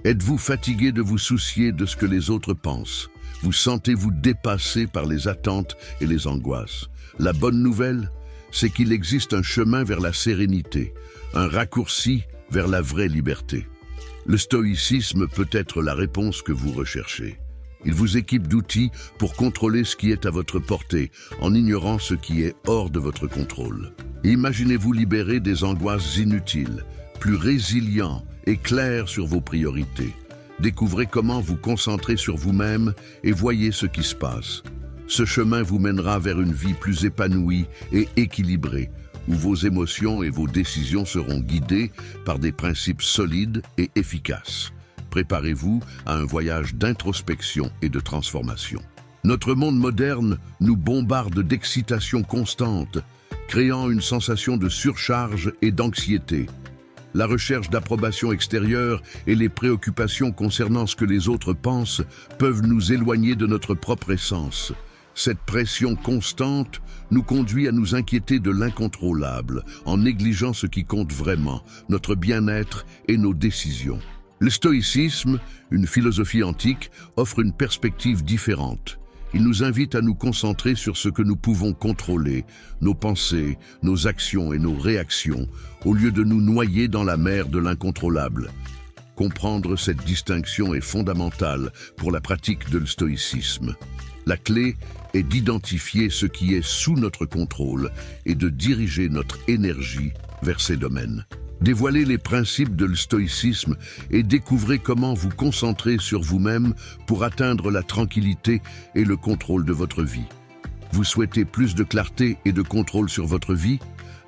Êtes-vous fatigué de vous soucier de ce que les autres pensent? Vous sentez-vous dépassé par les attentes et les angoisses? La bonne nouvelle, c'est qu'il existe un chemin vers la sérénité, un raccourci vers la vraie liberté. Le stoïcisme peut être la réponse que vous recherchez. Il vous équipe d'outils pour contrôler ce qui est à votre portée, en ignorant ce qui est hors de votre contrôle. Imaginez-vous libéré des angoisses inutiles, plus résilient et clair sur vos priorités. Découvrez comment vous concentrer sur vous-même et voyez ce qui se passe. Ce chemin vous mènera vers une vie plus épanouie et équilibrée, où vos émotions et vos décisions seront guidées par des principes solides et efficaces. Préparez-vous à un voyage d'introspection et de transformation. Notre monde moderne nous bombarde d'excitation constante, créant une sensation de surcharge et d'anxiété. La recherche d'approbation extérieure et les préoccupations concernant ce que les autres pensent peuvent nous éloigner de notre propre essence. Cette pression constante nous conduit à nous inquiéter de l'incontrôlable, en négligeant ce qui compte vraiment, notre bien-être et nos décisions. Le stoïcisme, une philosophie antique, offre une perspective différente. Il nous invite à nous concentrer sur ce que nous pouvons contrôler, nos pensées, nos actions et nos réactions, au lieu de nous noyer dans la mer de l'incontrôlable. Comprendre cette distinction est fondamentale pour la pratique de stoïcisme. La clé est d'identifier ce qui est sous notre contrôle et de diriger notre énergie vers ces domaines. Dévoilez les principes de stoïcisme et découvrez comment vous concentrer sur vous-même pour atteindre la tranquillité et le contrôle de votre vie. Vous souhaitez plus de clarté et de contrôle sur votre vie?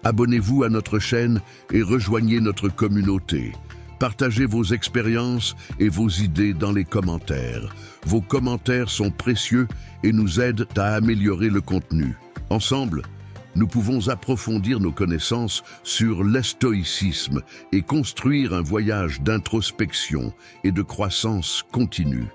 Abonnez-vous à notre chaîne et rejoignez notre communauté. Partagez vos expériences et vos idées dans les commentaires. Vos commentaires sont précieux et nous aident à améliorer le contenu. Ensemble, nous pouvons approfondir nos connaissances sur le stoïcisme et construire un voyage d'introspection et de croissance continue.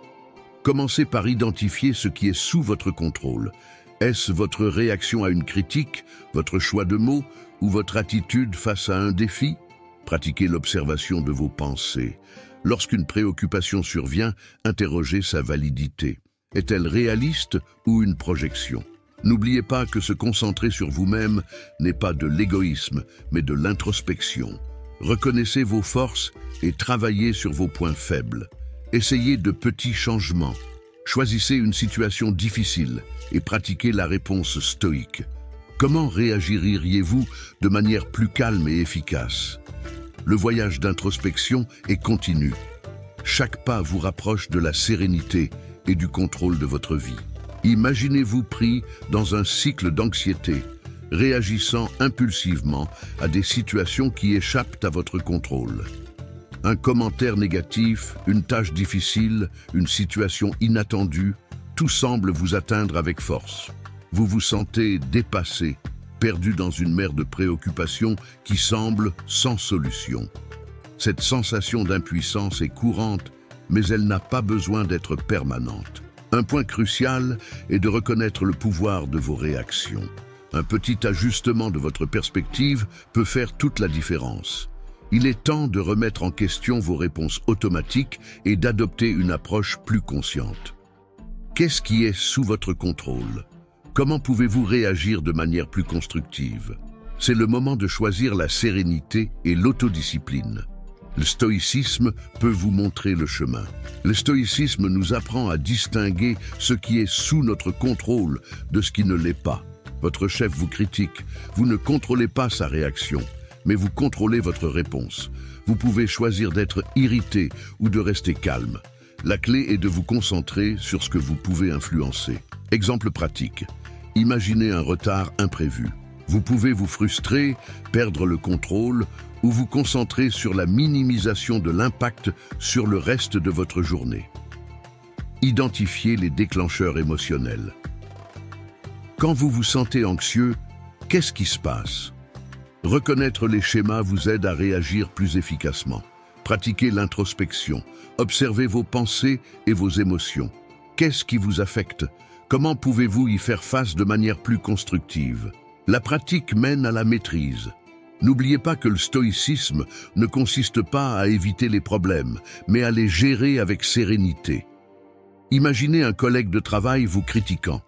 Commencez par identifier ce qui est sous votre contrôle. Est-ce votre réaction à une critique, votre choix de mots ou votre attitude face à un défi? Pratiquez l'observation de vos pensées. Lorsqu'une préoccupation survient, interrogez sa validité. Est-elle réaliste ou une projection? N'oubliez pas que se concentrer sur vous-même n'est pas de l'égoïsme, mais de l'introspection. Reconnaissez vos forces et travaillez sur vos points faibles. Essayez de petits changements. Choisissez une situation difficile et pratiquez la réponse stoïque. Comment réagiriez-vous de manière plus calme et efficace? Le voyage d'introspection est continu. Chaque pas vous rapproche de la sérénité et du contrôle de votre vie. Imaginez-vous pris dans un cycle d'anxiété, réagissant impulsivement à des situations qui échappent à votre contrôle. Un commentaire négatif, une tâche difficile, une situation inattendue, tout semble vous atteindre avec force. Vous vous sentez dépassé, perdu dans une mer de préoccupations qui semble sans solution. Cette sensation d'impuissance est courante, mais elle n'a pas besoin d'être permanente. Un point crucial est de reconnaître le pouvoir de vos réactions. Un petit ajustement de votre perspective peut faire toute la différence. Il est temps de remettre en question vos réponses automatiques et d'adopter une approche plus consciente. Qu'est-ce qui est sous votre contrôle? Comment pouvez-vous réagir de manière plus constructive? C'est le moment de choisir la sérénité et l'autodiscipline. Le stoïcisme peut vous montrer le chemin. Le stoïcisme nous apprend à distinguer ce qui est sous notre contrôle de ce qui ne l'est pas. Votre chef vous critique, vous ne contrôlez pas sa réaction, mais vous contrôlez votre réponse. Vous pouvez choisir d'être irrité ou de rester calme. La clé est de vous concentrer sur ce que vous pouvez influencer. Exemple pratique. Imaginez un retard imprévu. Vous pouvez vous frustrer, perdre le contrôle ou vous concentrer sur la minimisation de l'impact sur le reste de votre journée. Identifiez les déclencheurs émotionnels. Quand vous vous sentez anxieux, qu'est-ce qui se passe? Reconnaître les schémas vous aide à réagir plus efficacement. Pratiquez l'introspection. Observez vos pensées et vos émotions. Qu'est-ce qui vous affecte? Comment pouvez-vous y faire face de manière plus constructive? La pratique mène à la maîtrise. N'oubliez pas que le stoïcisme ne consiste pas à éviter les problèmes, mais à les gérer avec sérénité. Imaginez un collègue de travail vous critiquant.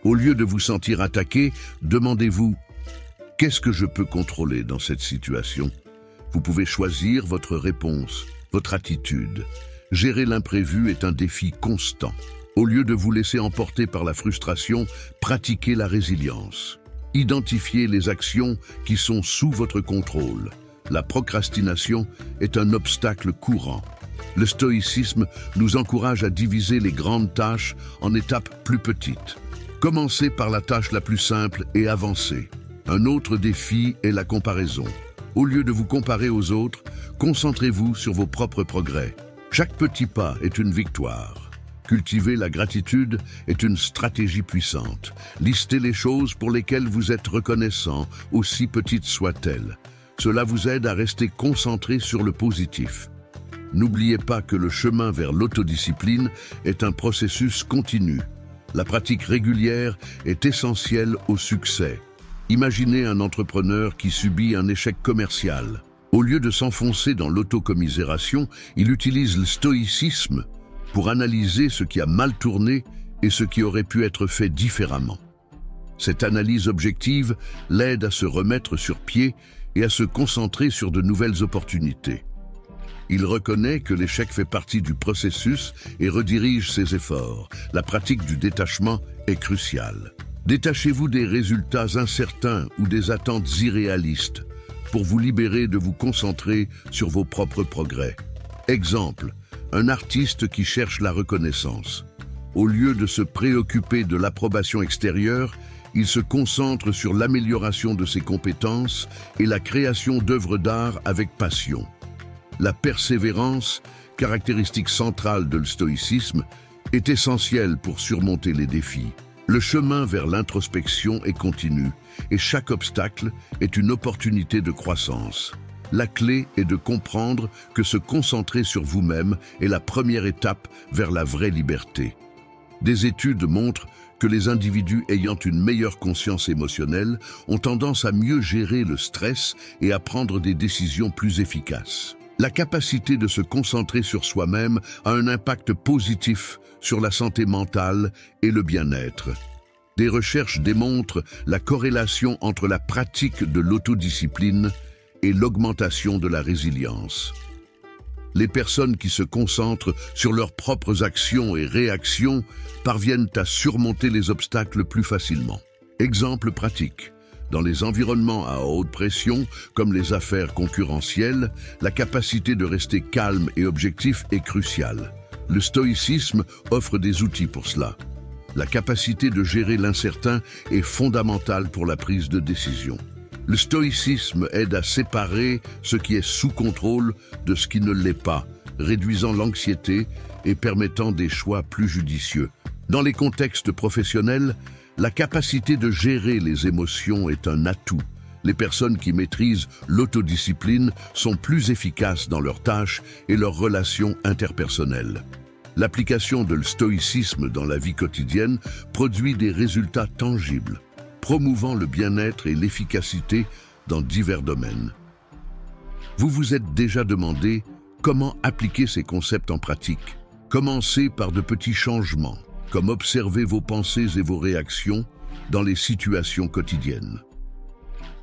Au lieu de vous sentir attaqué, demandez-vous « Qu'est-ce que je peux contrôler dans cette situation ?» Vous pouvez choisir votre réponse, votre attitude. Gérer l'imprévu est un défi constant. Au lieu de vous laisser emporter par la frustration, pratiquez la résilience. Identifiez les actions qui sont sous votre contrôle. La procrastination est un obstacle courant. Le stoïcisme nous encourage à diviser les grandes tâches en étapes plus petites. Commencez par la tâche la plus simple et avancez. Un autre défi est la comparaison. Au lieu de vous comparer aux autres, concentrez-vous sur vos propres progrès. Chaque petit pas est une victoire. Cultiver la gratitude est une stratégie puissante. Listez les choses pour lesquelles vous êtes reconnaissant, aussi petites soient-elles. Cela vous aide à rester concentré sur le positif. N'oubliez pas que le chemin vers l'autodiscipline est un processus continu. La pratique régulière est essentielle au succès. Imaginez un entrepreneur qui subit un échec commercial. Au lieu de s'enfoncer dans l'autocommisération, il utilise le stoïcisme pour analyser ce qui a mal tourné et ce qui aurait pu être fait différemment. Cette analyse objective l'aide à se remettre sur pied et à se concentrer sur de nouvelles opportunités. Il reconnaît que l'échec fait partie du processus et redirige ses efforts. La pratique du détachement est cruciale. Détachez-vous des résultats incertains ou des attentes irréalistes pour vous libérer de vous concentrer sur vos propres progrès. Exemple, un artiste qui cherche la reconnaissance. Au lieu de se préoccuper de l'approbation extérieure, il se concentre sur l'amélioration de ses compétences et la création d'œuvres d'art avec passion. La persévérance, caractéristique centrale de le stoïcisme, est essentielle pour surmonter les défis. Le chemin vers l'introspection est continu et chaque obstacle est une opportunité de croissance. La clé est de comprendre que se concentrer sur vous-même est la première étape vers la vraie liberté. Des études montrent que les individus ayant une meilleure conscience émotionnelle ont tendance à mieux gérer le stress et à prendre des décisions plus efficaces. La capacité de se concentrer sur soi-même a un impact positif sur la santé mentale et le bien-être. Des recherches démontrent la corrélation entre la pratique de l'autodiscipline et l'augmentation de la résilience. Les personnes qui se concentrent sur leurs propres actions et réactions parviennent à surmonter les obstacles plus facilement. Exemple pratique. Dans les environnements à haute pression, comme les affaires concurrentielles, la capacité de rester calme et objectif est cruciale. Le stoïcisme offre des outils pour cela. La capacité de gérer l'incertain est fondamentale pour la prise de décision. Le stoïcisme aide à séparer ce qui est sous contrôle de ce qui ne l'est pas, réduisant l'anxiété et permettant des choix plus judicieux. Dans les contextes professionnels, la capacité de gérer les émotions est un atout. Les personnes qui maîtrisent l'autodiscipline sont plus efficaces dans leurs tâches et leurs relations interpersonnelles. L'application de le stoïcisme dans la vie quotidienne produit des résultats tangibles, promouvant le bien-être et l'efficacité dans divers domaines. Vous vous êtes déjà demandé comment appliquer ces concepts en pratique. Commencez par de petits changements, comme observer vos pensées et vos réactions dans les situations quotidiennes.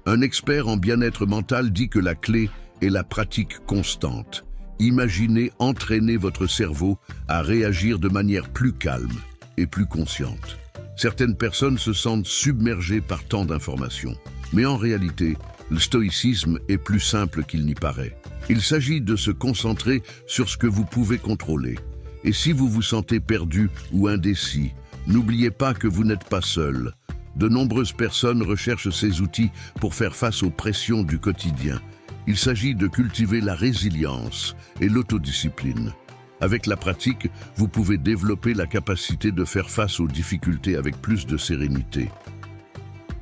Un expert en bien-être mental dit que la clé est la pratique constante. Imaginez entraîner votre cerveau à réagir de manière plus calme et plus consciente. Certaines personnes se sentent submergées par tant d'informations. Mais en réalité, le stoïcisme est plus simple qu'il n'y paraît. Il s'agit de se concentrer sur ce que vous pouvez contrôler. Et si vous vous sentez perdu ou indécis, n'oubliez pas que vous n'êtes pas seul. De nombreuses personnes recherchent ces outils pour faire face aux pressions du quotidien. Il s'agit de cultiver la résilience et l'autodiscipline. Avec la pratique, vous pouvez développer la capacité de faire face aux difficultés avec plus de sérénité.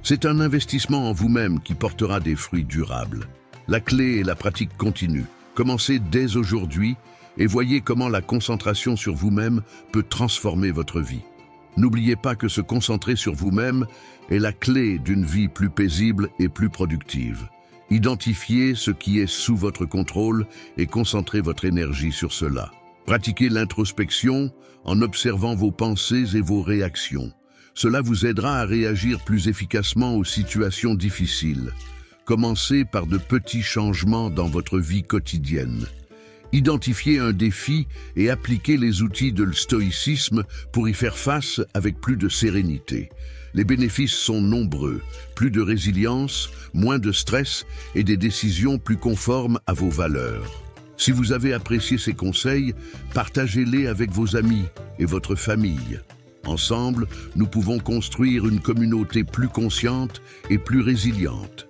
C'est un investissement en vous-même qui portera des fruits durables. La clé est la pratique continue. Commencez dès aujourd'hui et voyez comment la concentration sur vous-même peut transformer votre vie. N'oubliez pas que se concentrer sur vous-même est la clé d'une vie plus paisible et plus productive. Identifiez ce qui est sous votre contrôle et concentrez votre énergie sur cela. Pratiquez l'introspection en observant vos pensées et vos réactions. Cela vous aidera à réagir plus efficacement aux situations difficiles. Commencez par de petits changements dans votre vie quotidienne. Identifiez un défi et appliquez les outils de stoïcisme pour y faire face avec plus de sérénité. Les bénéfices sont nombreux, plus de résilience, moins de stress et des décisions plus conformes à vos valeurs. Si vous avez apprécié ces conseils, partagez-les avec vos amis et votre famille. Ensemble, nous pouvons construire une communauté plus consciente et plus résiliente.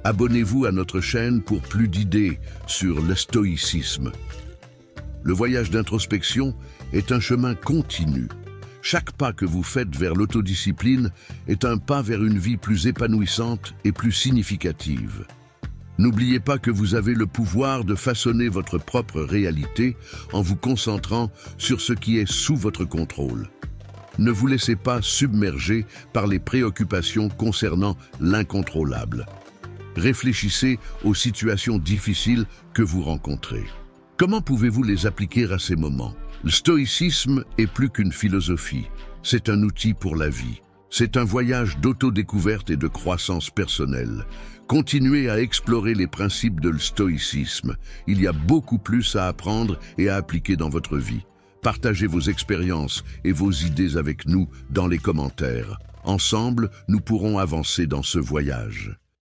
Abonnez-vous à notre chaîne pour plus d'idées sur le stoïcisme. Le voyage d'introspection est un chemin continu. Chaque pas que vous faites vers l'autodiscipline est un pas vers une vie plus épanouissante et plus significative. N'oubliez pas que vous avez le pouvoir de façonner votre propre réalité en vous concentrant sur ce qui est sous votre contrôle. Ne vous laissez pas submerger par les préoccupations concernant l'incontrôlable. Réfléchissez aux situations difficiles que vous rencontrez. Comment pouvez-vous les appliquer à ces moments? Le stoïcisme est plus qu'une philosophie, c'est un outil pour la vie. C'est un voyage d'autodécouverte et de croissance personnelle. Continuez à explorer les principes de stoïcisme. Il y a beaucoup plus à apprendre et à appliquer dans votre vie. Partagez vos expériences et vos idées avec nous dans les commentaires. Ensemble, nous pourrons avancer dans ce voyage.